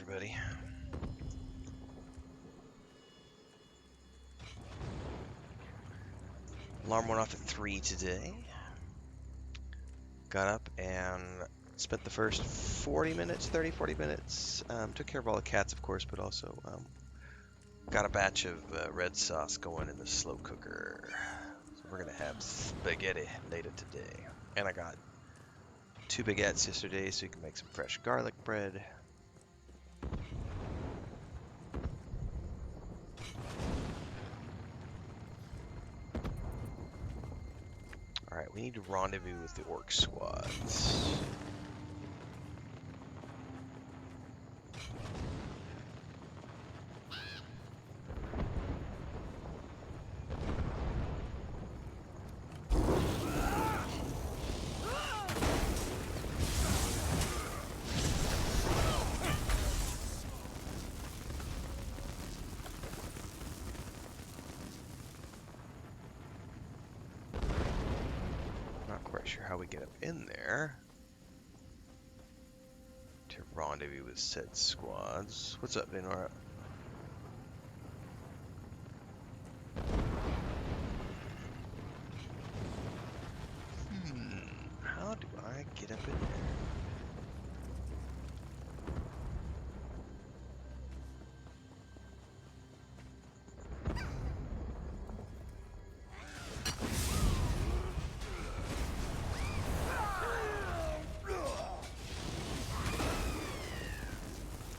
everybody. Alarm went off at 3 today. Got up and spent the first 40 minutes, 40 minutes. Took care of all the cats, of course, but also got a batch of red sauce going in the slow cooker. So we're going to have spaghetti later today. And I got 2 baguettes yesterday, so you can make some fresh garlic bread. Alright, we need to rendezvous with the orc squads. Sure how we get up in there to rendezvous with said squads. What's up, Venora? How do I get up in there?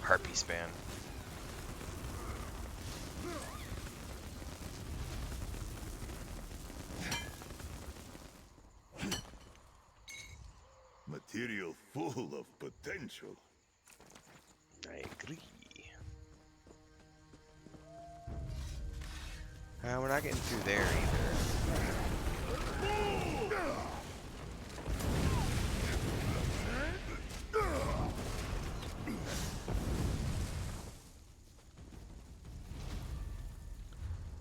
Harpy span. Material full of potential. I agree. We're not getting through there either.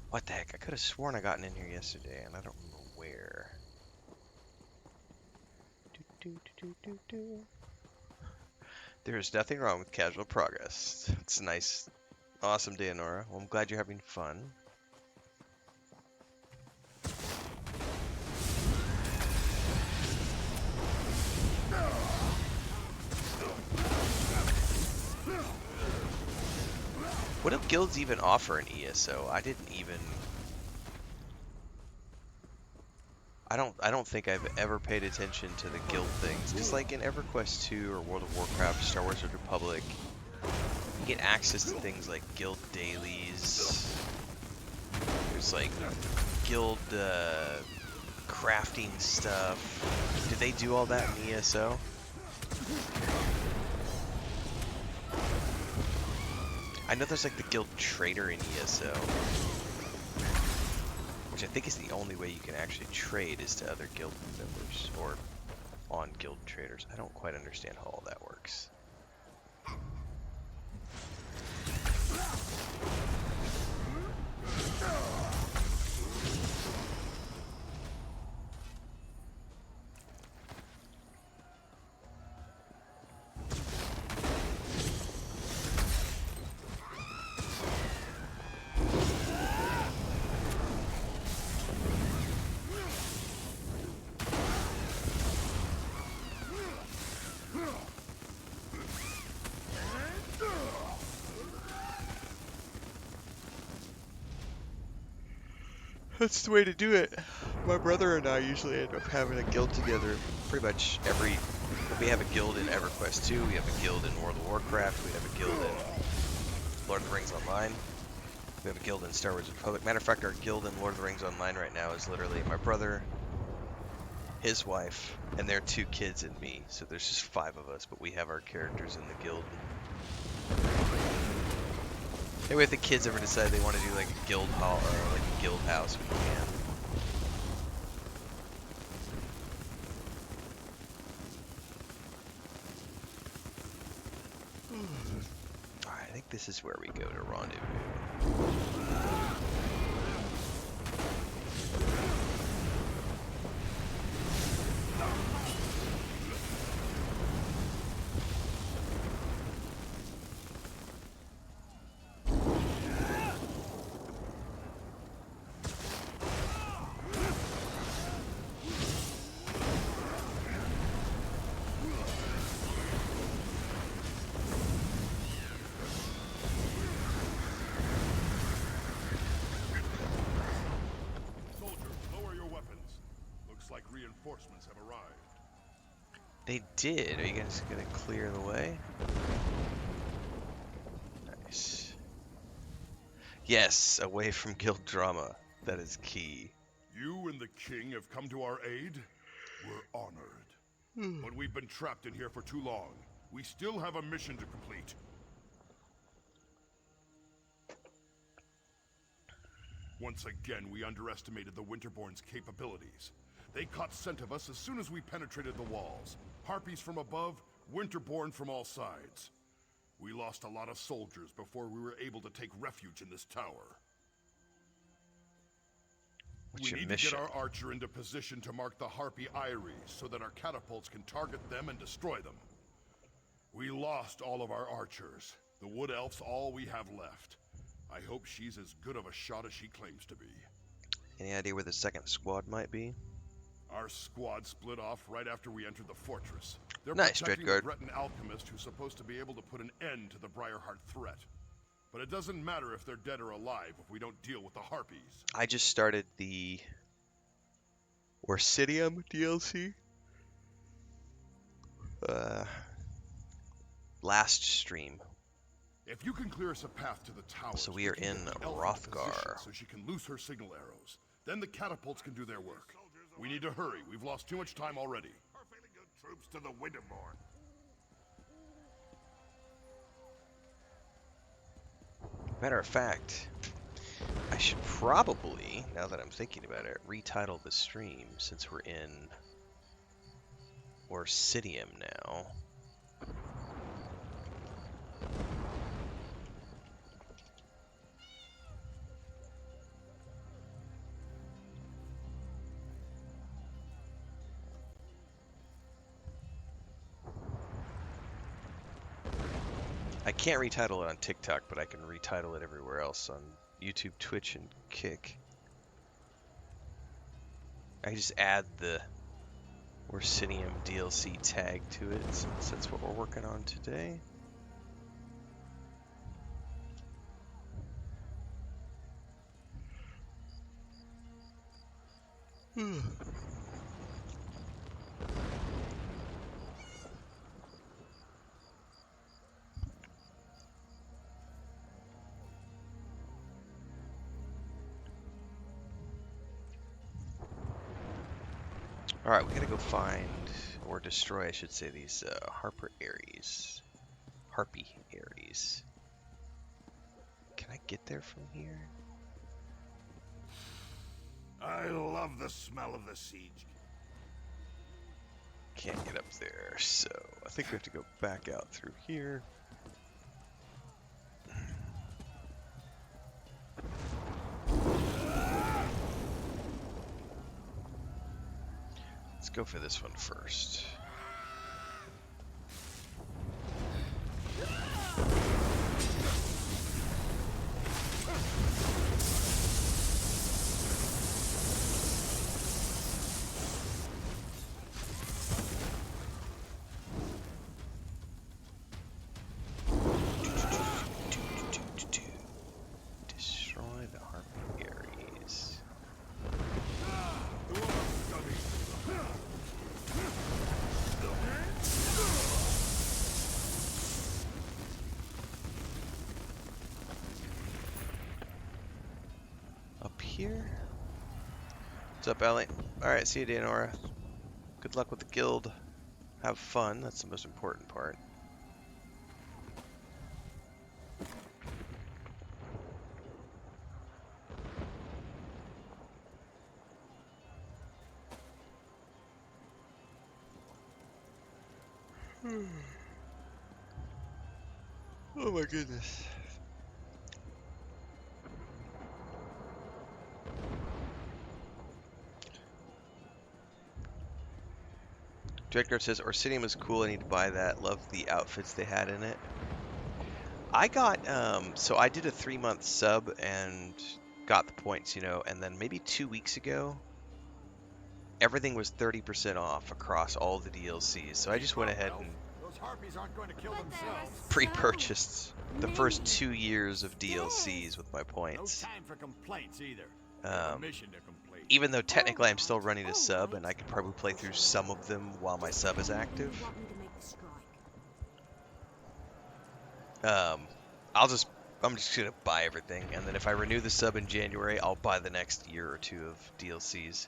What the heck? I could have sworn I gotten in here yesterday, and I don't remember where. There is nothing wrong with casual progress. It's a nice, awesome day, Nora. Well, I'm glad you're having fun. What do guilds even offer in ESO? I didn't even... I don't think I've ever paid attention to the guild things. Just like in EverQuest 2 or World of Warcraft, Star Wars: The Republic, you get access to things like guild dailies. There's like guild crafting stuff. Did they do all that in ESO? I know there's like the guild trader in ESO, which I think is the only way you can actually trade is to other guild members or on guild traders. I don't quite understand how all that works. That's the way to do it. My brother and I usually end up having a guild together pretty much every... We have a guild in EverQuest 2, we have a guild in World of Warcraft, we have a guild in Lord of the Rings Online, we have a guild in Star Wars: The Republic. Matter of fact, our guild in Lord of the Rings Online right now is literally my brother, his wife, and their 2 kids and me. So there's just 5 of us, but we have our characters in the guild. Maybe if the kids ever decide they want to do like a guild hall or like a guild house, we can. Alright, I think this is where we go to rendezvous. reinforcements have arrived. They did. Are you guys gonna clear the way? Nice. Yes, away from guild drama. That is key. You and the king have come to our aid. We're honored. But we've been trapped in here for too long. We still have a mission to complete. Once again, we underestimated the Winterborn's capabilities. They caught scent of us as soon as we penetrated the walls. Harpies from above, Winterborn from all sides. We lost a lot of soldiers before we were able to take refuge in this tower. What's We your need to mission? get our archer into position to mark the Harpy Eyries so that our catapults can target them and destroy them. We lost all of our archers. The Wood Elf's all we have left. I hope she's as good of a shot as she claims to be. Any idea where the second squad might be? Our squad split off right after we entered the fortress. They're Nice, protecting Dreadguard. the Breton alchemist who's supposed to be able to put an end to the Briarheart threat. But it doesn't matter if they're dead or alive if we don't deal with the Harpies. I just started the Orsidium DLC. Last stream. If you can clear us a path to the tower, So we are in Rothgar. so she can loose her signal arrows. Then the catapults can do their work. We need to hurry. We've lost too much time already. Our failing good troops to the Winterborn. Matter of fact, I should probably, now that I'm thinking about it, retitle the stream since we're in Orsidium now. I can't retitle it on TikTok, but I can retitle it everywhere else on YouTube, Twitch, and Kick. I just add the Orsidium DLC tag to it, since that's what we're working on today. Alright, we gotta go find, or destroy, I should say, these Harpy Aries. Can I get there from here? I love the smell of the siege. Can't get up there, so I think we have to go back out through here. Let's go for this one first. Destroy the Harpy Aries. Up here? What's up, Ellie? Alright, see you, Danora. Good luck with the guild. Have fun, that's the most important part. Oh my goodness. Dreadguard says, Orsidium was cool, I need to buy that. Love the outfits they had in it. I got, so I did a 3-month sub and got the points, you know, and then maybe 2 weeks ago, everything was 30% off across all the DLCs. So I just went ahead and Those Harpies aren't going to kill themselves. pre-purchased the first 2 years of DLCs with my No points. time for complaints either. We have a mission to complete. even though technically I'm still All running a right, sub, all and I right. could probably play through some of them while my sub is Tell me when you active. want me to make the strike. Um, I'll just I'm just gonna buy everything, and then if I renew the sub in January, I'll buy the next year or two of DLCs.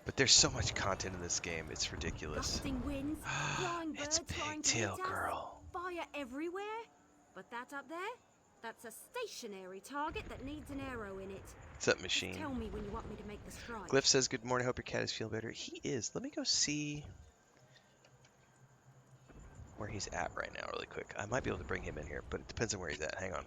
But there's so much content in this game, it's ridiculous. Gusting winds, flying It's birds trying to hit Pigtail us, Girl. fire everywhere. But that up there, that's a stationary target that needs an arrow in it. What's up, Just machine? tell me when you want me to make the strike. Glyph says, good morning, hope your cat is feeling better. He is. Let me go see where he's at right now really quick. I might be able to bring him in here, but it depends on where he's at. Hang on.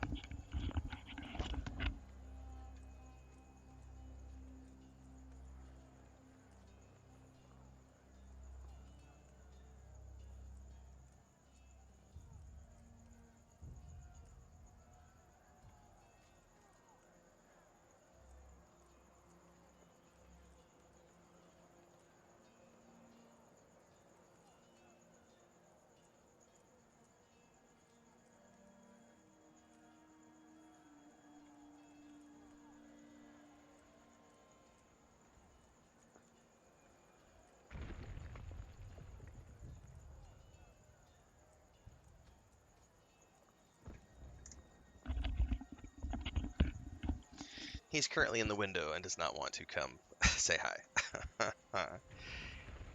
He's currently in the window and does not want to come say hi.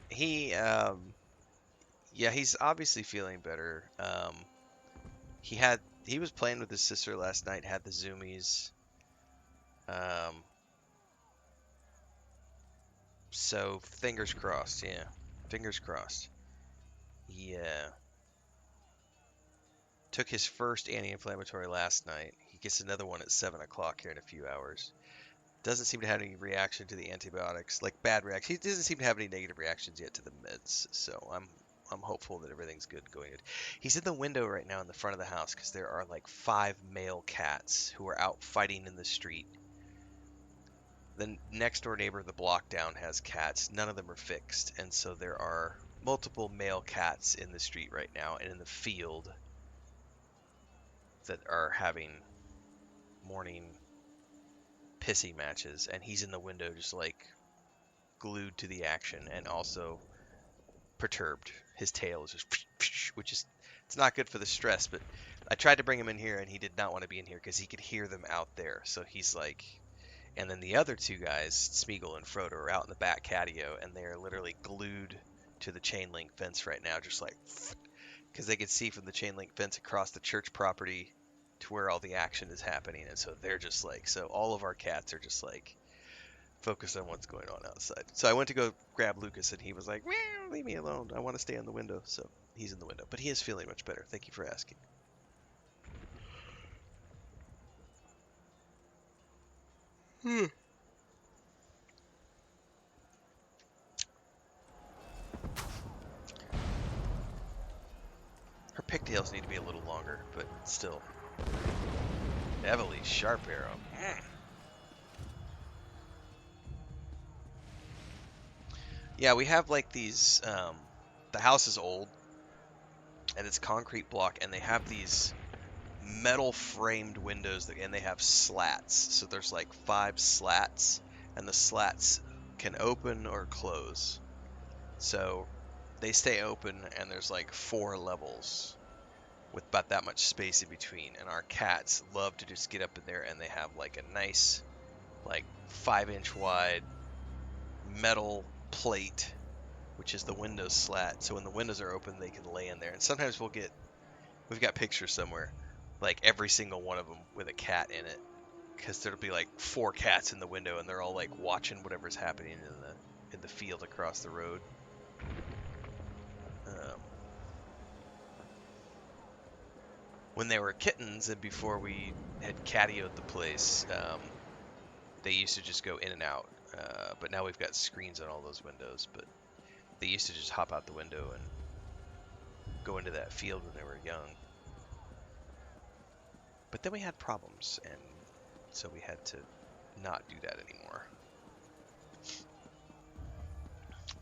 he, yeah, he's obviously feeling better. He was playing with his sister last night, had the zoomies. Um, so fingers crossed, yeah. Fingers crossed. Yeah. Took his first anti-inflammatory last night. He gets another one at 7 o'clock here in a few hours. Doesn't seem to have any reaction to the antibiotics, like bad reaction. He doesn't seem to have any negative reactions yet to the meds, so I'm hopeful that everything's good going good. He's in the window right now in the front of the house because there are like 5 male cats who are out fighting in the street. The next door neighbor, the block down, has cats. None of them are fixed, and so there are multiple male cats in the street right now and in the field that are having morning pissy matches, and he's in the window just like glued to the action and also perturbed. His tail is just which is it's not good for the stress, but I tried to bring him in here and he did not want to be in here because he could hear them out there. So he's like, and then the other two guys, Smeagol and Frodo, are out in the back patio and they are literally glued to the chain link fence right now, just like because they could see from the chain link fence across the church property to where all the action is happening, and so they're just like, so all of our cats are just like focused on what's going on outside. So I went to go grab Lucas, and he was like, "Meow, leave me alone. I want to stay in the window." So he's in the window, but he is feeling much better. Thank you for asking. Her pigtails need to be a little longer, but still. Heavily sharp arrow. Yeah, we have like these. The house is old, and it's concrete block, and they have these metal framed windows and they have slats. So there's like 5 slats, and the slats can open or close. So they stay open, and there's like 4 levels with about that much space in between. And our cats love to just get up in there, and they have like a nice, like 5-inch wide metal plate, which is the window slat. So when the windows are open, they can lay in there. And sometimes we've got pictures somewhere, like every single one of them with a cat in it, because there'll be like 4 cats in the window, and they're all like watching whatever's happening in the field across the road. Um, when they were kittens and before we had catioed the place, they used to just go in and out. But now we've got screens on all those windows. But they used to just hop out the window and go into that field when they were young. But then we had problems, and so we had to not do that anymore.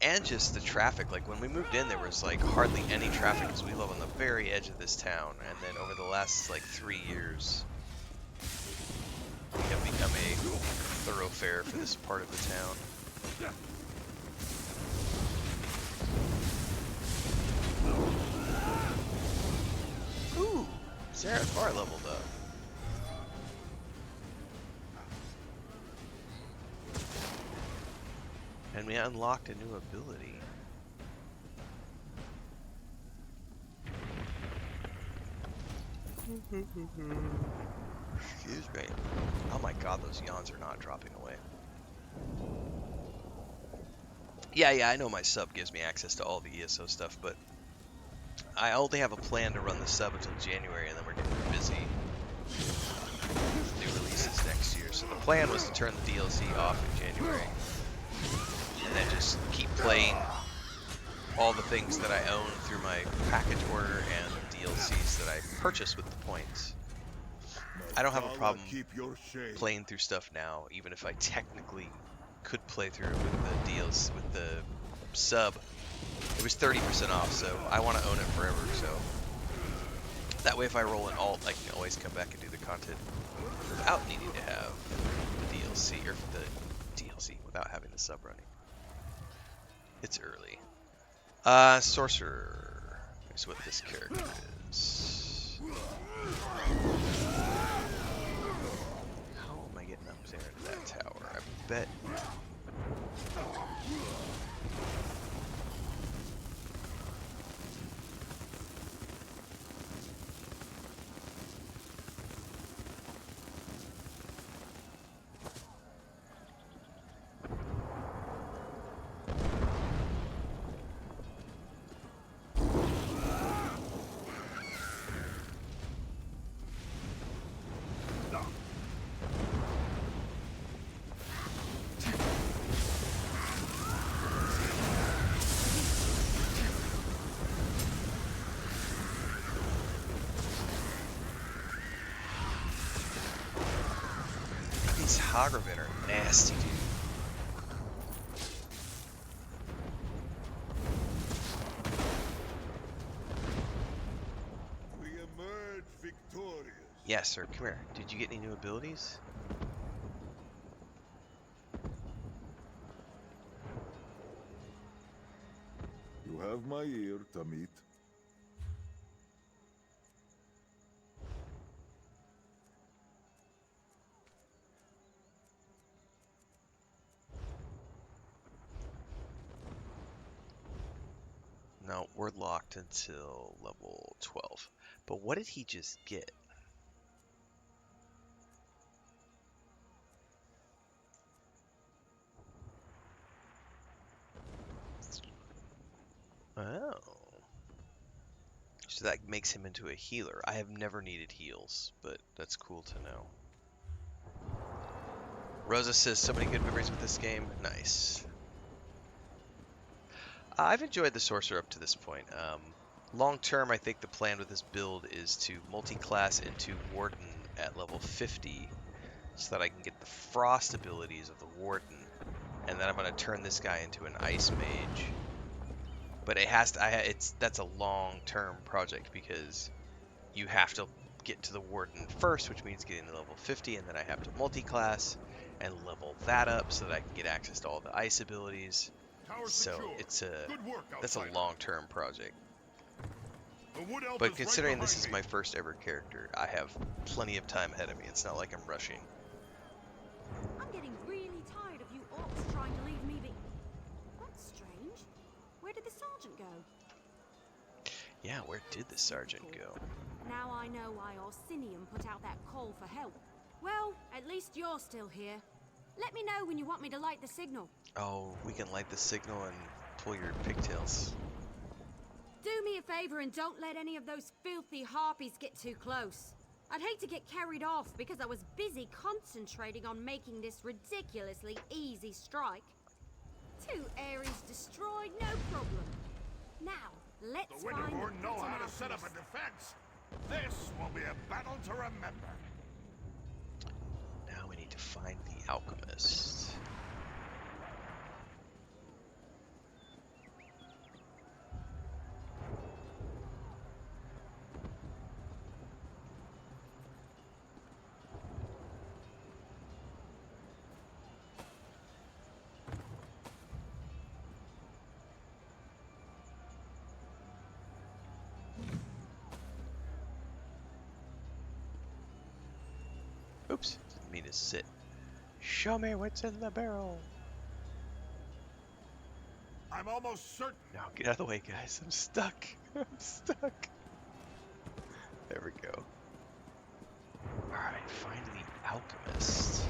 And just the traffic, like when we moved in, there was like hardly any traffic because we live on the very edge of this town. And then over the last like 3 years, we have become a thoroughfare for this part of the town. Ooh, Zerathar leveled up. And we unlocked a new ability. Excuse me. Oh my god, those yawns are not dropping away. Yeah, I know my sub gives me access to all the ESO stuff, but I only have a plan to run the sub until January, and then we're getting busy with new releases next year. So the plan was to turn the DLC off in January, and then just keep playing all the things that I own through my package order and DLCs that I purchase with the points. I don't have a problem playing through stuff now, even if I technically could play through it with the DLC, with the sub. It was 30% off, so I want to own it forever, so that way if I roll an alt, I can always come back and do the content without needing to have the DLC, or the DLC, without having the sub running. It's early. Sorcerer is what this character is. How am I getting up there into that tower? I bet... These Hagraven are nasty, dude. We emerge victorious. Yes, sir. Come here. Did you get any new abilities? You have my ear, Tamit. No, we're locked until level 12. But what did he just get? Oh. So that makes him into a healer. I have never needed heals, but that's cool to know. Rosa says, so many good memories with this game. Nice. I've enjoyed the Sorcerer up to this point. Long term, I think the plan with this build is to multi-class into Warden at level 50 so that I can get the Frost abilities of the Warden, and then I'm going to turn this guy into an Ice Mage. But it has to, that's a long-term project because you have to get to the Warden first, which means getting to level 50, and then I have to multi-class and level that up so that I can get access to all the Ice abilities. So it's that's a long-term project. But considering this is my first ever character, I have plenty of time ahead of me. It's not like I'm rushing. I'm getting really tired of you orcs trying to leave me be... That's strange. Where did the sergeant go? Yeah, where did the sergeant go? Now I know why Orsinium put out that call for help. Well, at least you're still here. Let me know when you want me to light the signal. Oh, we can light the signal and pull your pigtails. Do me a favor and don't let any of those filthy harpies get too close. I'd hate to get carried off because I was busy concentrating on making this ridiculously easy strike. 2 areas destroyed, no problem. Now, let's The find Winterborn the know how to alchemist. set up a defense. This will be a battle to remember. Now we need to find the alchemist. Oops, didn't mean to sit. Show me what's in the barrel. I'm almost certain. No, get out of the way, guys. I'm stuck. I'm stuck. There we go. Alright, find the alchemist.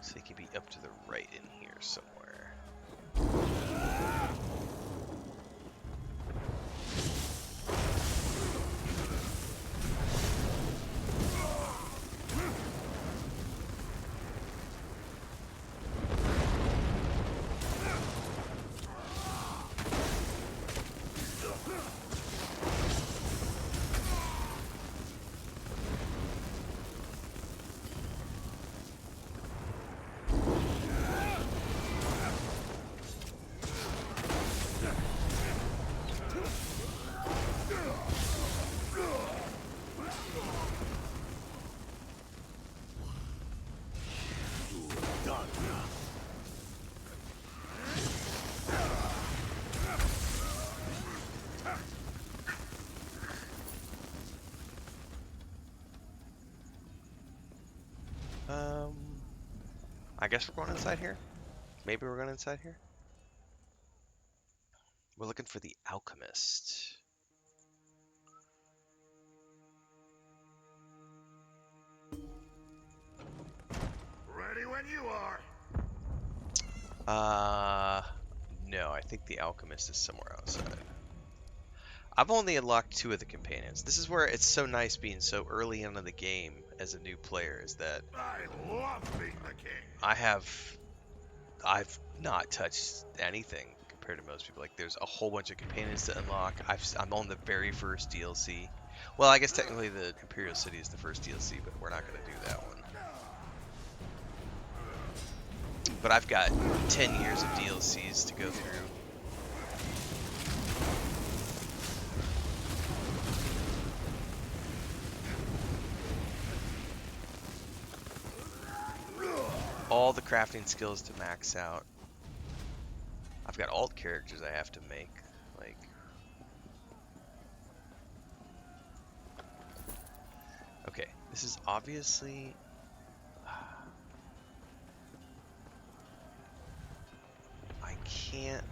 So he can be up to the right in here somewhere. I guess we're going inside here? Maybe we're going inside here? We're looking for the alchemist. Ready when you are. No, I think the alchemist is somewhere outside. I've only unlocked 2 of the companions. This is where it's so nice being so early into the game as a new player, is that I love being the king. I've not touched anything compared to most people. Like, there's a whole bunch of companions to unlock. I'm on the very first DLC. Well, I guess technically the Imperial City is the first DLC, but we're not going to do that one. But I've got 10 years of DLCs to go through. All the crafting skills to max out. I've got alt characters I have to make. Like, okay, this is obviously. I can't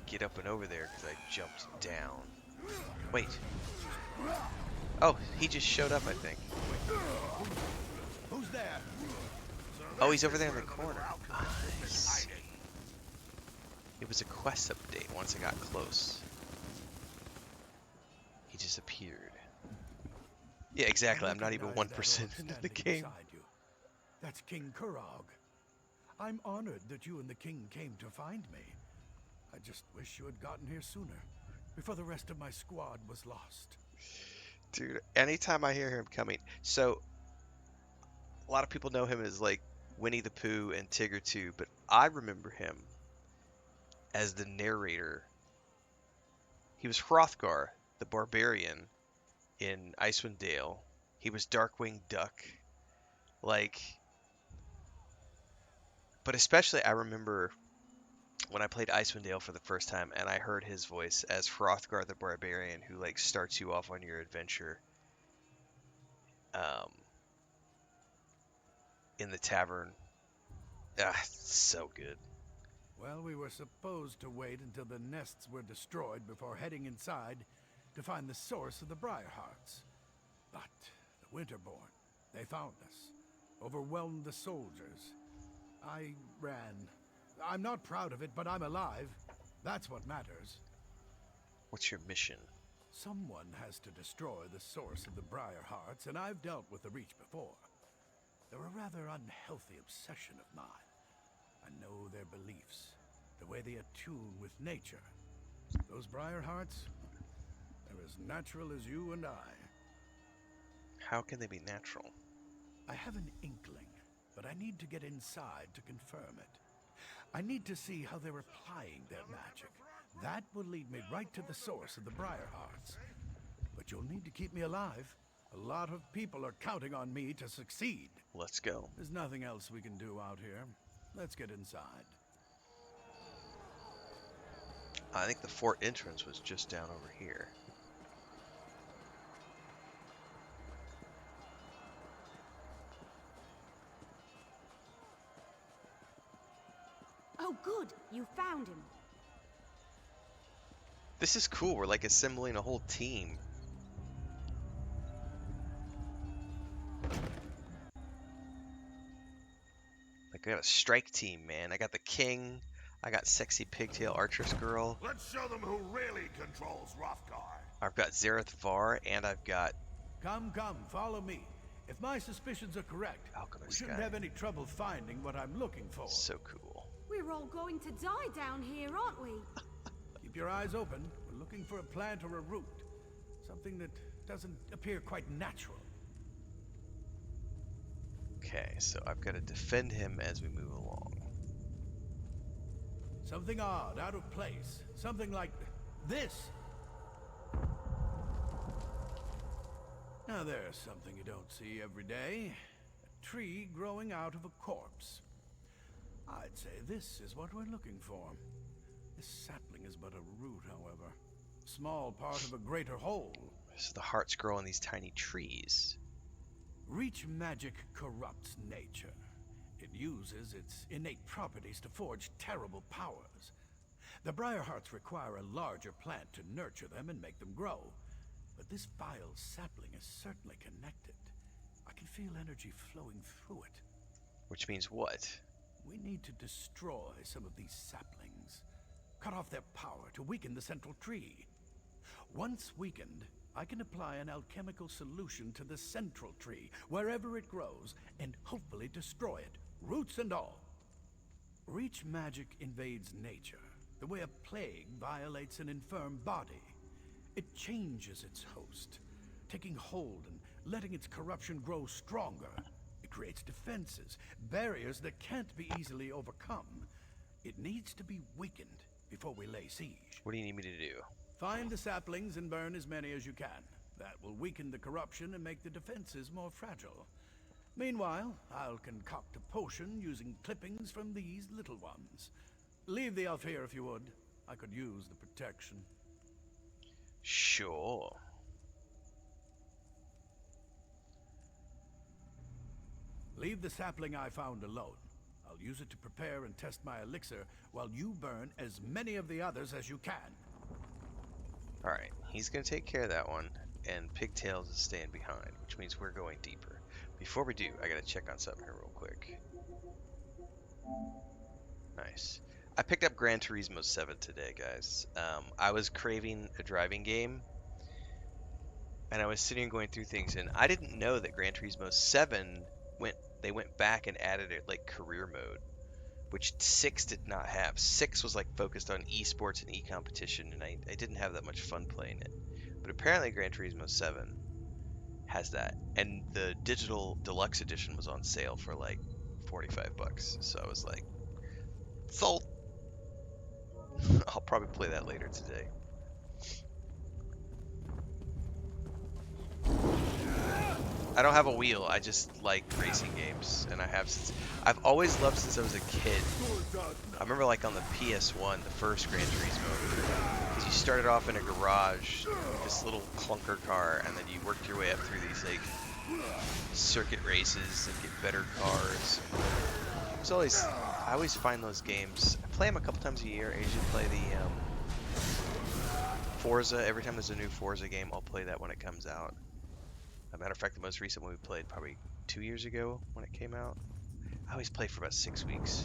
get up and over there because I jumped down. Wait. Oh, he just showed up, I think. Who's there? Oh, he's over there in the corner. Nice. It was a quest update once I got close. He just appeared. Yeah, exactly. I'm not even 1% into the game. That's King Kurog. I'm honored that you and the king came to find me. I just wish you had gotten here sooner, before the rest of my squad was lost. Dude, anytime I hear him coming. So, a lot of people know him as like Winnie the Pooh and Tigger too, but I remember him as the narrator. He was Hrothgar, the barbarian in Icewind Dale. He was Darkwing Duck. Like, but especially I remember when I played Icewind Dale for the first time and I heard his voice as Hrothgar the barbarian who like starts you off on your adventure um, in the tavern. Ah, so good. Well, we were supposed to wait until the nests were destroyed before heading inside to find the source of the Briarhearts. But the Winterborn, they found us, overwhelmed the soldiers. I ran. I'm not proud of it, but I'm alive. That's what matters. What's your mission? Someone has to destroy the source of the Briarhearts, and I've dealt with the Reach before. They're a rather unhealthy obsession of mine. I know their beliefs, the way they attune with nature. Those Briarhearts, they're as natural as you and I. How can they be natural? I have an inkling, but I need to get inside to confirm it. I need to see how they're applying their magic. That will lead me right to the source of the Briarhearts. But you'll need to keep me alive. A lot of people are counting on me to succeed. Let's go. There's nothing else we can do out here. Let's get inside. I think the fort entrance was just down over here. Oh, good. You found him. This is cool. We're like assembling a whole team. Like we have a strike team, man. I got the king. I got sexy pigtail archer's girl. Let's show them who really controls Hrothgar. I've got Zareth Var, and I've got Come, follow me. If my suspicions are correct, we Alchemist shouldn't guy. have any trouble finding what I'm looking for. So cool. We're all going to die down here, aren't we? Keep your eyes open. We're looking for a plant or a root. Something that doesn't appear quite natural. Okay, so I've got to defend him as we move along. Something odd, out of place. Something like this. Now there's something you don't see every day. A tree growing out of a corpse. I'd say this is what we're looking for. This sapling is but a root, however. A small part of a greater whole. So the hearts grow on these tiny trees. Reach magic corrupts nature. It uses its innate properties to forge terrible powers. The Briarhearts require a larger plant to nurture them and make them grow. But this vile sapling is certainly connected. I can feel energy flowing through it. Which means what? We need to destroy some of these saplings. Cut off their power to weaken the central tree. Once weakened, I can apply an alchemical solution to the central tree, wherever it grows, and hopefully destroy it, roots and all. Reach magic invades nature, the way a plague violates an infirm body. It changes its host, taking hold and letting its corruption grow stronger. It creates defenses, barriers that can't be easily overcome. It needs to be weakened before we lay siege. What do you need me to do? Find the saplings and burn as many as you can. That will weaken the corruption and make the defenses more fragile. Meanwhile, I'll concoct a potion using clippings from these little ones. Leave the elf here if you would. I could use the protection. Sure. Leave the sapling I found alone. I'll use it to prepare and test my elixir while you burn as many of the others as you can. Alright, he's going to take care of that one, and Pigtails is staying behind, which means we're going deeper. Before we do, I got to check on something here real quick. Nice. I picked up Gran Turismo 7 today, guys. I was craving a driving game, and I was sitting and going through things, and I didn't know that Gran Turismo 7 they went back and added it like career mode, which 6 did not have. 6 was like focused on esports and e-competition, and I didn't have that much fun playing it. But apparently Gran Turismo 7 has that, and the digital deluxe edition was on sale for like 45 bucks. So I was like, sold. I'll probably play that later today. I don't have a wheel. I just like racing games, and I've always loved since I was a kid. I remember like on the PS1, the first Gran Turismo, because you started off in a garage, this little clunker car, and then you worked your way up through these like circuit races and get better cars. I always find those games. I play them a couple times a year. I usually play the Forza. Every time there's a new Forza game, I'll play that when it comes out. As a matter of fact, the most recent one we played probably 2 years ago when it came out. I always play for about 6 weeks.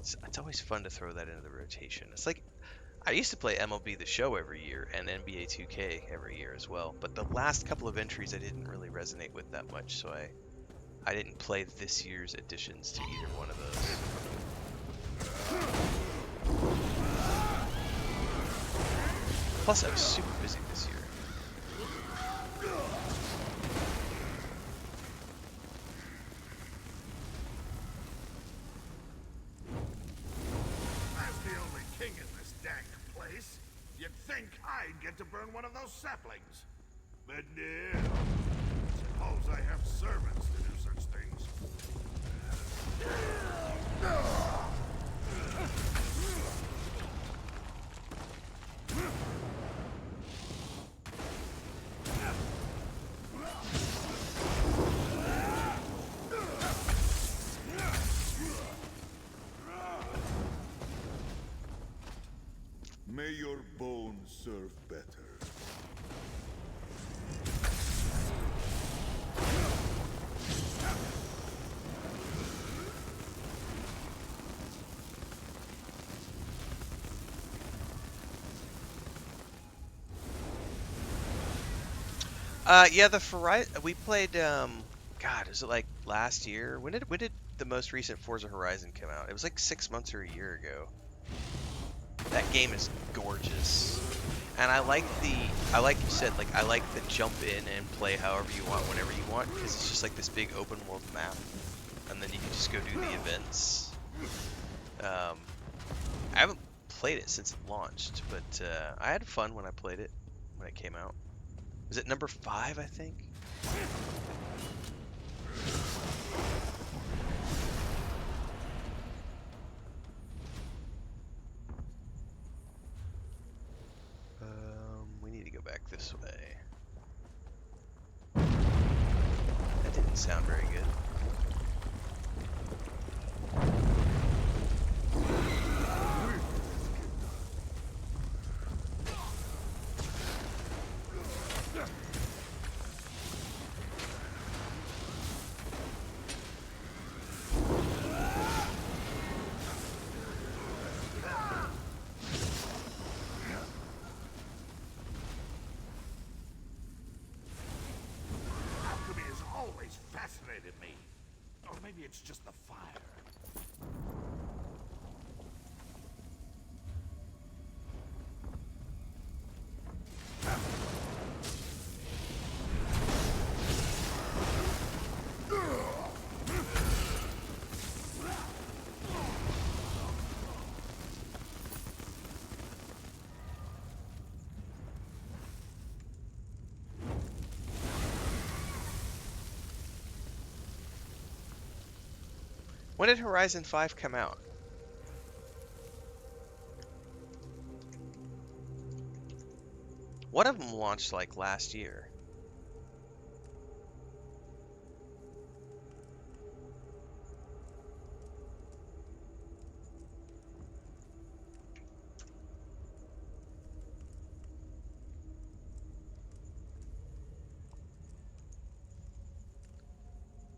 It's always fun to throw that into the rotation. It's like, I used to play MLB The Show every year and NBA 2K every year as well. But the last couple of entries I didn't really resonate with that much, so I didn't play this year's additions to either one of those. Plus, I was super busy this year. As the only king in this dank place, you'd think I'd get to burn one of those saplings. But no. Suppose I have servants to do such things. Yeah, the Horizon we played. God, is it like last year? When did the most recent Forza Horizon come out? It was like 6 months or a year ago. That game is gorgeous, and I like you said, like I like the jump in and play however you want, whenever you want, because it's just like this big open world map, and then you can just go do the events. Um, I haven't played it since it launched, but I had fun when I played it when it came out. Was it number 5, I think? We need to go back this way. That didn't sound very good. Alchemy has always fascinated me. Or maybe it's just the fire. When did Horizon 5 come out? One of them launched like last year.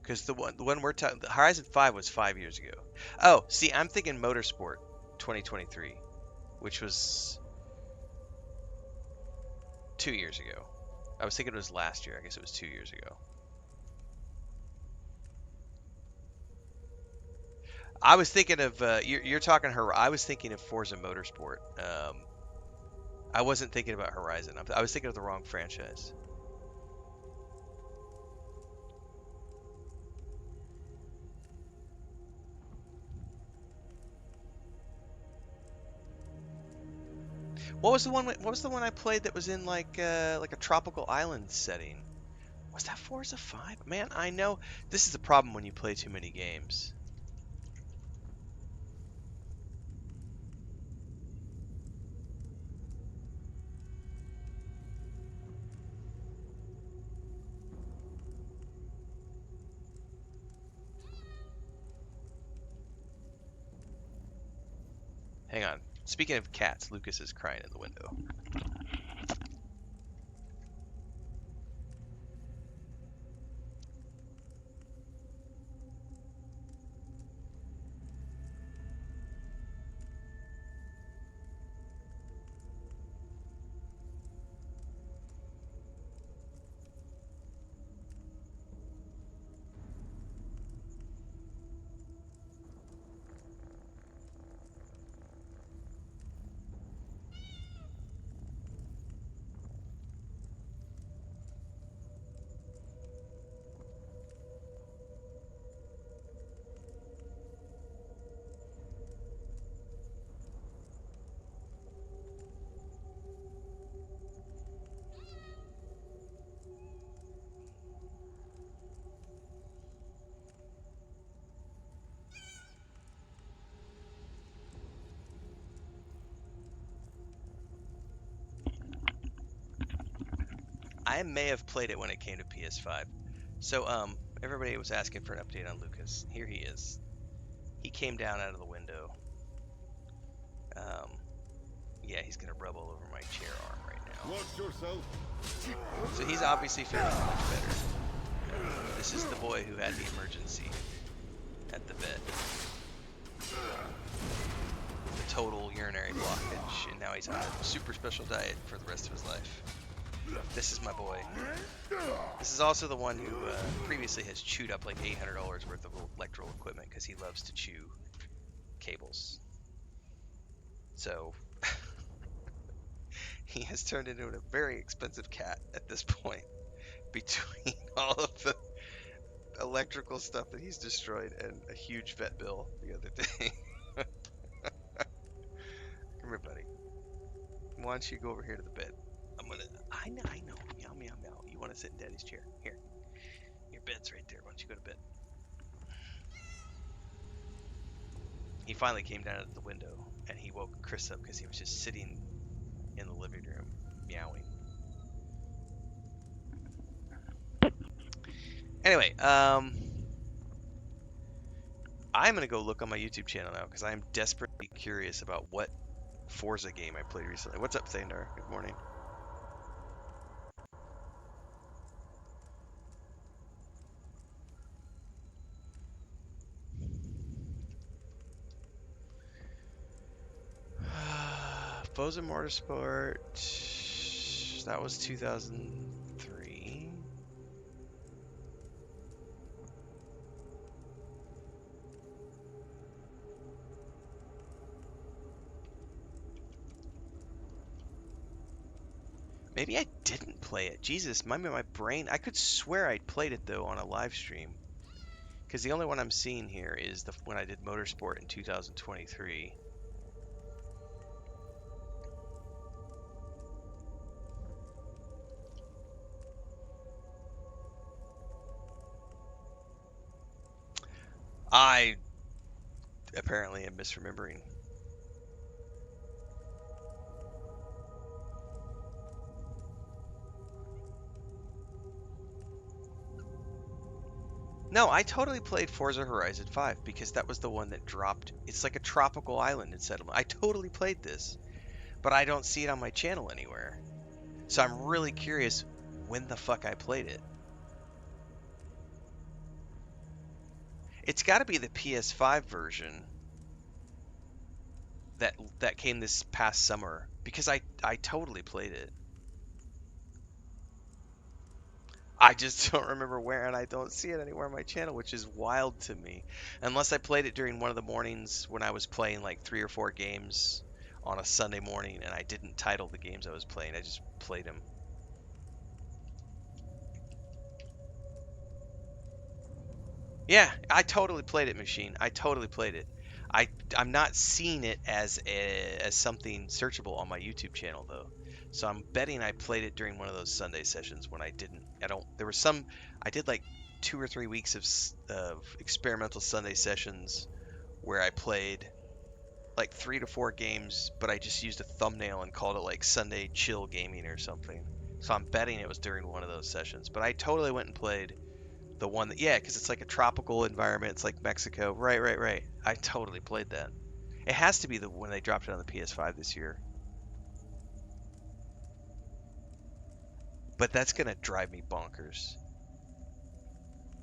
Because the one we're talking, Horizon 5 was 5 years ago. Oh, see, I'm thinking Motorsport 2023, which was 2 years ago. I was thinking it was last year. I guess it was 2 years ago. I was thinking of you're talking her. I was thinking of Forza Motorsport. I wasn't thinking about Horizon. I was thinking of the wrong franchise. What was the one? What was the one I played that was in like a tropical island setting? Was that Forza 5? Man, I know this is the problem when you play too many games. Hang on. Speaking of cats, Lucas is crying in the window. I may have played it when it came to PS5. So, everybody was asking for an update on Lucas. Here he is. He came down out of the window. Um, yeah, he's gonna rub all over my chair arm right now. Watch yourself. So he's obviously feeling much better. This is the boy who had the emergency at the vet. The total urinary blockage, and now he's on a super special diet for the rest of his life. This is my boy. This is also the one who previously has chewed up like $800 worth of electrical equipment because he loves to chew cables. So he has turned into a very expensive cat at this point between all of the electrical stuff that he's destroyed and a huge vet bill the other day. Come here, buddy. Why don't you go over here to the bed? I know. Meow, meow, meow. You want to sit in Daddy's chair? Here. Your bed's right there. Why don't you go to bed? He finally came down at the window and he woke Chris up because he was just sitting in the living room meowing. Anyway, I'm gonna go look on my YouTube channel now because I'm desperately curious about what Forza game I played recently. What's up, Thandar? Good morning. Forza Motorsport. That was 2003. Maybe I didn't play it. Jesus, my brain. I could swear I played it though on a live stream. Because the only one I'm seeing here is the when I did Motorsport in 2023. I apparently am misremembering. No, I totally played Forza Horizon 5 because that was the one that dropped. It's like a tropical island in settlement. I totally played this, but I don't see it on my channel anywhere. So I'm really curious when the fuck I played it. It's got to be the PS5 version that came this past summer because I totally played it. I just don't remember where, and I don't see it anywhere on my channel, which is wild to me. Unless I played it during one of the mornings when I was playing like 3 or 4 games on a Sunday morning, and I didn't title the games I was playing. I just played them. Yeah, I totally played it, Machine. I totally played it. I'm not seeing it as something searchable on my YouTube channel though. So I'm betting I played it during one of those Sunday sessions when I didn't. I don't. There were some. I did like 2 or 3 weeks of experimental Sunday sessions where I played like 3 to 4 games, but I just used a thumbnail and called it like Sunday Chill Gaming or something. So I'm betting it was during one of those sessions. But I totally went and played the one that, yeah, because it's like a tropical environment. It's like Mexico. Right, right, right. I totally played that. It has to be the when they dropped it on the PS5 this year. But that's gonna drive me bonkers.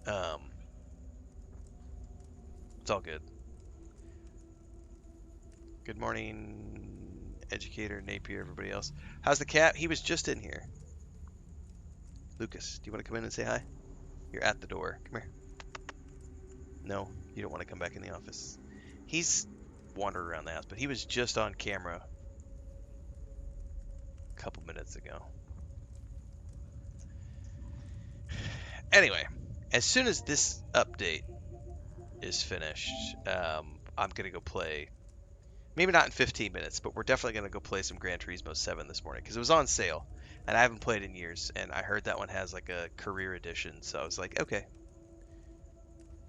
Um, it's all good. Good morning, educator Napier, everybody else. How's the cat? He was just in here. Lucas, do you want to come in and say hi? You're at the door. Come here. No, you don't want to come back in the office. He's wandered around the house, but he was just on camera a couple minutes ago. Anyway, as soon as this update is finished, I'm going to go play. Maybe not in 15 minutes, but we're definitely going to go play some Gran Turismo 7 this morning because it was on sale and I haven't played in years. And I heard that one has like a career edition. So I was like, okay.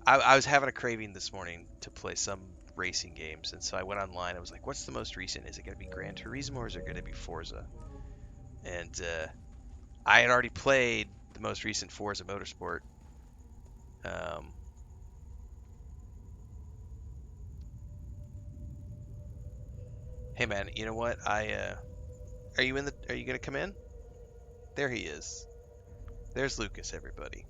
I was having a craving this morning to play some racing games. And so I went online. I was like, what's the most recent? Is it going to be Gran Turismo or is it going to be Forza? And I had already played the most recent Forza Motorsport. Um, Hey man, you know what? Are you gonna come in? There he is. There's Lucas, everybody.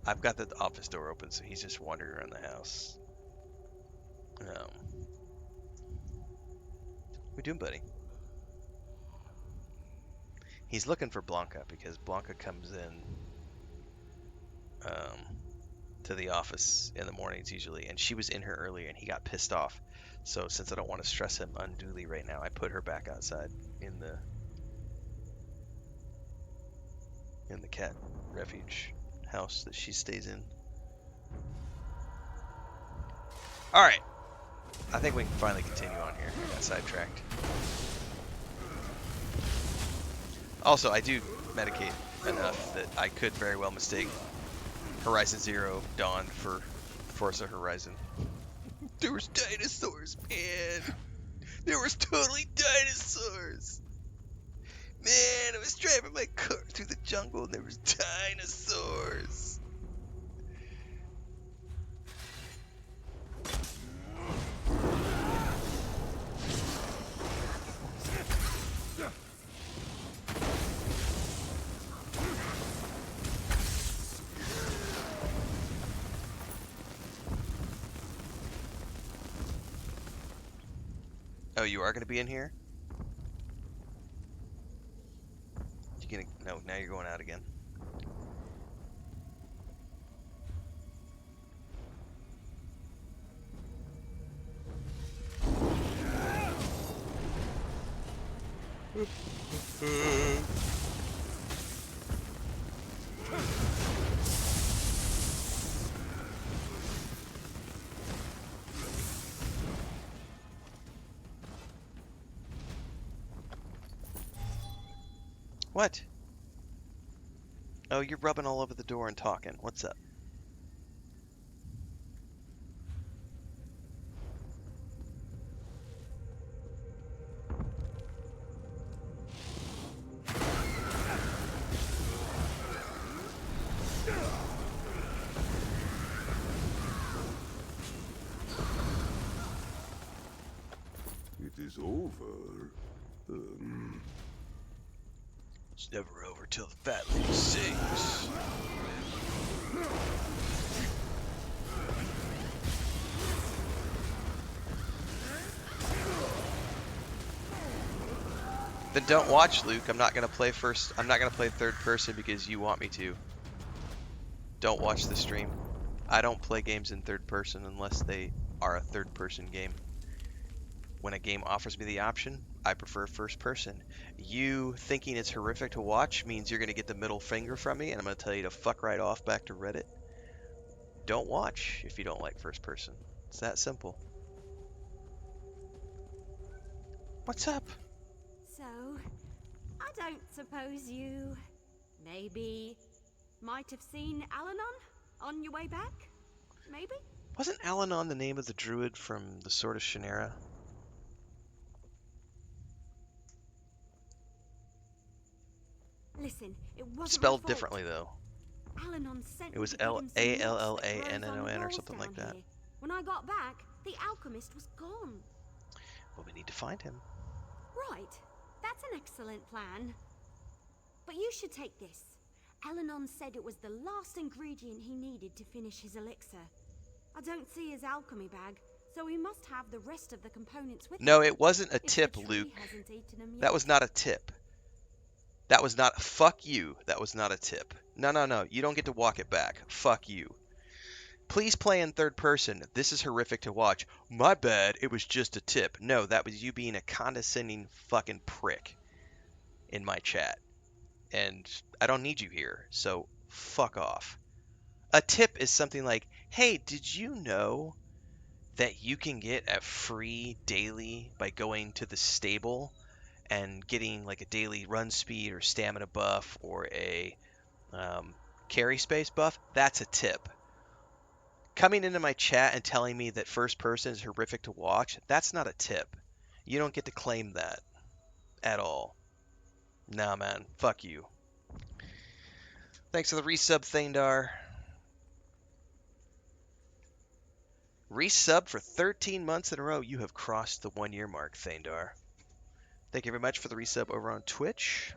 I've got the office door open, so he's just wandering around the house. What we doing, buddy? He's looking for Blanca because Blanca comes in um, to the office in the mornings usually, and she was in here earlier, and he got pissed off. So since I don't want to stress him unduly right now, I put her back outside in the cat refuge house that she stays in. All right, I think we can finally continue on here. I got sidetracked. Also, I do medicate enough that I could very well mistake Horizon Zero Dawn for Forza Horizon. There was dinosaurs, man. There was totally dinosaurs. Man, I was driving my car through the jungle and there was dinosaurs. Oh, you are going to be in here? You gonna... No, now you're going out again. What? Oh, you're rubbing all over the door and talking. What's up? It is over. It's never over till the fat lady sings. Then don't watch, Luke. I'm not gonna play first. I'm not gonna play third person because you want me to. Don't watch the stream. I don't play games in third person unless they are a third person game. When a game offers me the option, I prefer first person. You thinking it's horrific to watch means you're gonna get the middle finger from me, and I'm gonna tell you to fuck right off back to Reddit. Don't watch if you don't like first person. It's that simple. What's up? So, I don't suppose you maybe might have seen Alanon on your way back? Maybe? Wasn't Alanon the name of the druid from the Sword of Shannara? Listen, it wasn't my Spelled fault. differently though. Alanon sent It me was to get him some moss that grows on the Allannon or walls something like down that. here. When I got back, the alchemist was gone. Well, we need to find him. Right, that's an excellent plan. But you should take this. Alanon said it was the last ingredient he needed to finish his elixir. I don't see his alchemy bag, so he must have the rest of the components with him. No, it wasn't a If the tip, tree Luke. hasn't eaten him That yet. was not a tip. That was not... Fuck you. That was not a tip. No, no, no. You don't get to walk it back. Fuck you. Please play in third person. This is horrific to watch. My bad. It was just a tip. No, that was you being a condescending fucking prick in my chat. And I don't need you here, so fuck off. A tip is something like, hey, did you know that you can get a free daily by going to the stable and getting like a daily run speed or stamina buff or a carry space buff? That's a tip. Coming into my chat and telling me that first person is horrific to watch, that's not a tip. You don't get to claim that at all. Nah, man. Fuck you. Thanks for the resub, Thaindar. Resub for 13 months in a row. You have crossed the 1 year mark, Thaindar. Thank you very much for the resub over on Twitch.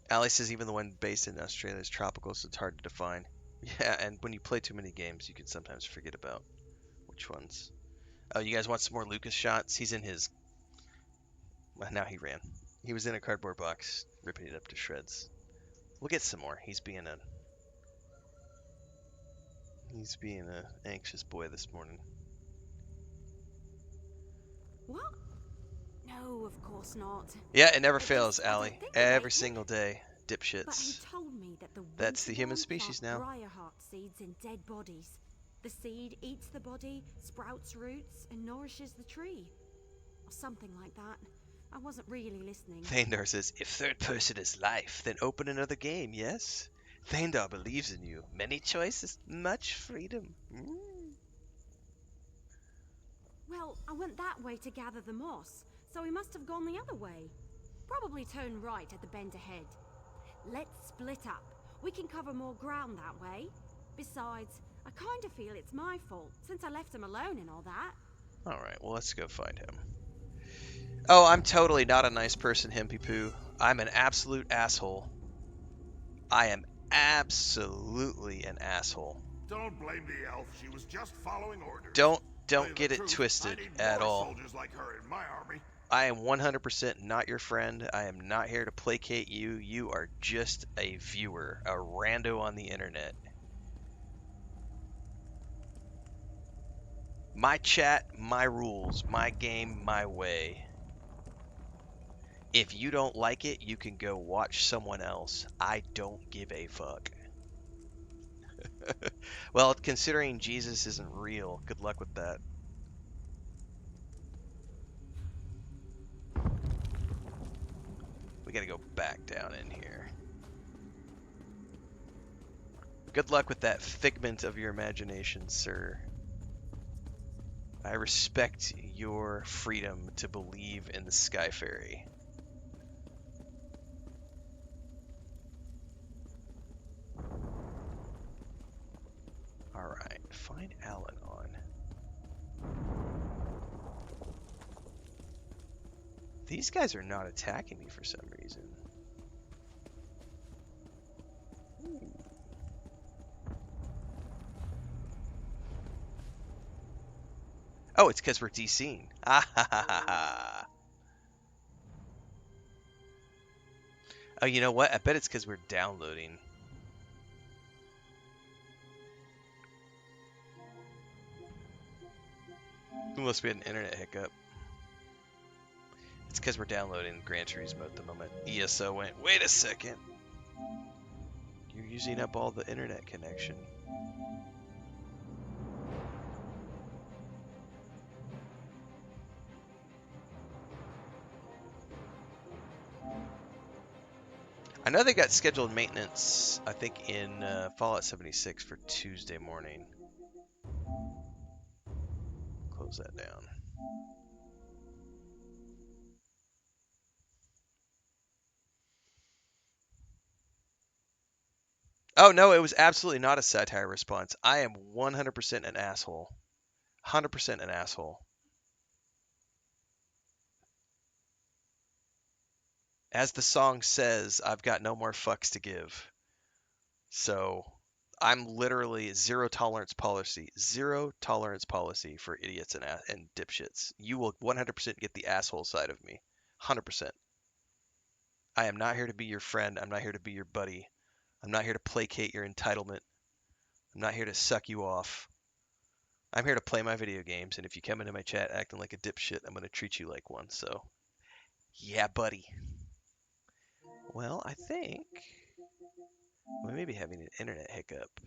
Ali says even the one based in Australia is tropical, so it's hard to define. Yeah, and when you play too many games, you can sometimes forget about which ones. Oh, you guys want some more Lucas shots? He's in his Well, now he ran. He was in a cardboard box, ripping it up to shreds. We'll get some more. He's being a anxious boy this morning. What? No, of course not. Yeah, it never At least, fails, I don't Allie. think he Every ate it. single day, But he dipshits. told me that the That's the human Winterborn species plant now. briarheart seeds in dead bodies. The seed eats the body, sprouts roots, and nourishes the tree. Or something like that. I wasn't really listening. Thandar says, if third person is life, then open another game, yes? Thandar believes in you. Many choices, much freedom. Well, I went that way to gather the moss, so he must have gone the other way. Probably turn right at the bend ahead. Let's split up. We can cover more ground that way. Besides, I kind of feel it's my fault, since I left him alone and all that. Alright, well, let's go find him. Oh, I'm totally not a nice person, Himpy Poo. I'm an absolute asshole. I am absolutely an asshole. Don't blame the elf. She was just following orders. Don't Tell you get the it truth, twisted I need at more all. soldiers like her in my army. I am 100% not your friend. I am not here to placate you. You are just a viewer, a rando on the internet. My chat, my rules, my game, my way. If you don't like it, you can go watch someone else. I don't give a fuck. Well, considering Jesus isn't real, good luck with that. We gotta go back down in here. Good luck with that figment of your imagination, sir. I respect your freedom to believe in the Sky Fairy. Alright, find Alan on. These guys are not attacking me for some reason. Ooh. Oh, it's because we're DCing. Ah ha ha ha ha. Oh, you know what? I bet it's because we're downloading. Unless we had an internet hiccup. It's because we're downloading Gran Turismo at the moment. ESO went, wait a second. You're using up all the internet connection. I know they got scheduled maintenance, I think, in Fallout 76 for Tuesday morning. Close that down. Oh, no, it was absolutely not a satire response. I am 100% an asshole. 100% an asshole. As the song says, I've got no more fucks to give. So I'm literally zero tolerance policy. Zero tolerance policy for idiots and dipshits. You will 100% get the asshole side of me. 100%. I am not here to be your friend. I'm not here to be your buddy. I'm not here to placate your entitlement. I'm not here to suck you off. I'm here to play my video games, and if you come into my chat acting like a dipshit, I'm going to treat you like one. So, yeah, buddy. Well, I think we may be having an internet hiccup.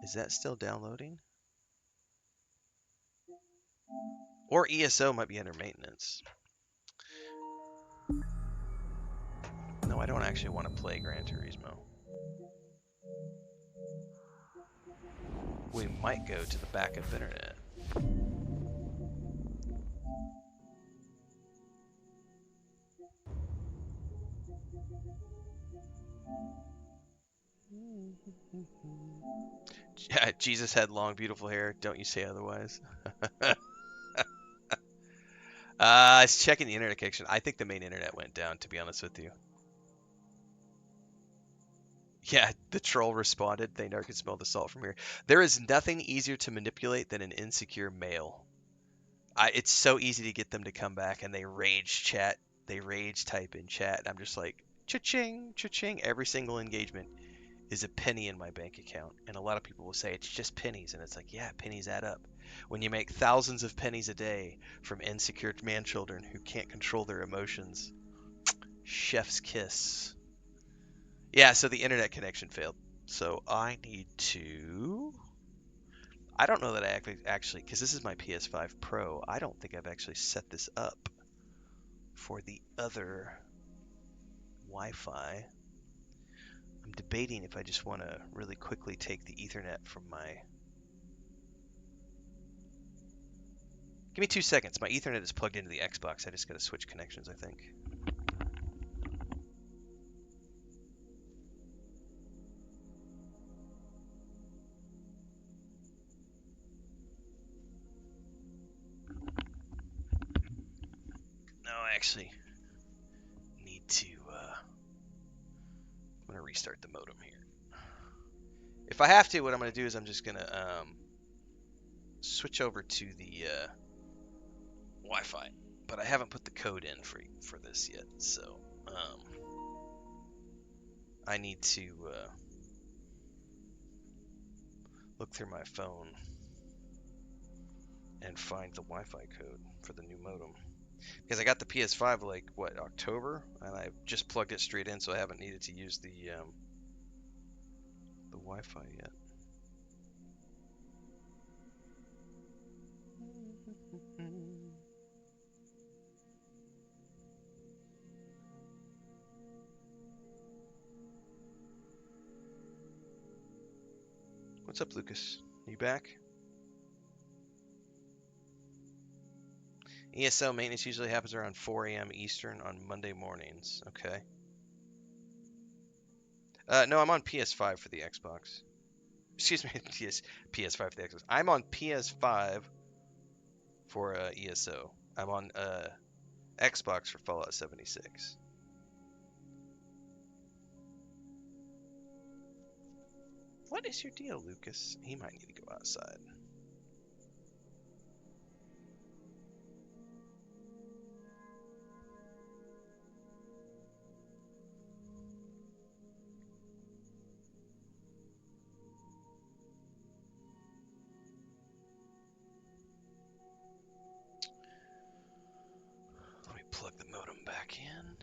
Is that still downloading? Or ESO might be under maintenance. No, I don't actually want to play Gran Turismo. We might go to the backup internet. Jesus had long, beautiful hair. Don't you say otherwise. It's checking the internet connection. I think the main internet went down, to be honest with you. Yeah, the troll responded. They never could smell the salt from here. There is nothing easier to manipulate than an insecure male. It's so easy to get them to come back and they rage chat. They rage type in chat. And I'm just like, cha-ching, cha-ching. Every single engagement is a penny in my bank account. And a lot of people will say it's just pennies. And it's like, yeah, pennies add up. When you make thousands of pennies a day from insecure man children who can't control their emotions, chef's kiss. Yeah, so the internet connection failed. So I need to. I don't know that I actually, because this is my PS5 Pro, I don't think I've actually set this up for the other Wi-Fi. I'm debating if I just want to really quickly take the Ethernet from my... Give me 2 seconds. My Ethernet is plugged into the Xbox. I just got to switch connections, I think. No, I actually need to... I'm going to restart the modem here. If I have to, what I'm going to do is I'm just going to switch over to the Wi-Fi. But I haven't put the code in for this yet, so I need to look through my phone and find the Wi-Fi code for the new modem. Because I got the PS5 like what, October, and I just plugged it straight in, so I haven't needed to use the Wi-Fi yet. What's up, Lucas? You back? ESO maintenance usually happens around 4 a.m. Eastern on Monday mornings. Okay. No, I'm on PS5 for the Xbox. Excuse me, PS5 for the Xbox. I'm on PS5 for ESO. I'm on Xbox for Fallout 76. What is your deal, Lucas? He might need to go outside. Let me plug the modem back in.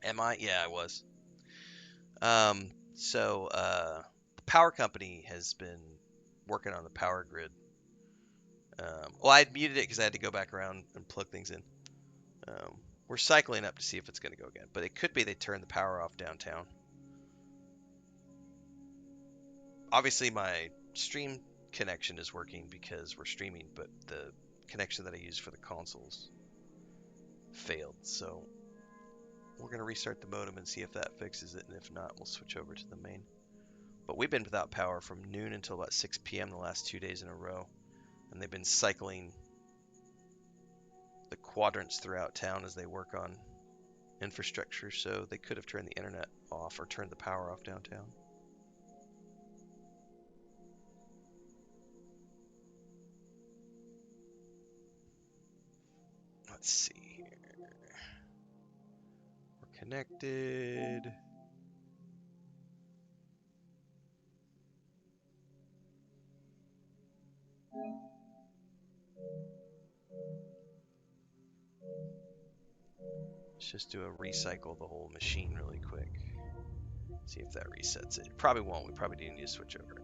Am I? Yeah, I was. The power company has been working on the power grid. Well, I had muted it because I had to go back around and plug things in. We're cycling up to see if it's going to go again, but it could be they turn the power off downtown. Obviously, my stream connection is working because we're streaming, but the connection that I use for the consoles failed. So we're going to restart the modem and see if that fixes it, and if not, we'll switch over to the main. But we've been without power from noon until about 6 p.m. the last 2 days in a row, and they've been cycling the quadrants throughout town as they work on infrastructure, so they could have turned the internet off or turned the power off downtown. Let's see here. We're connected. Let's just do a recycle the whole machine really quick. See if that resets it. It probably won't. We probably do need to switch over.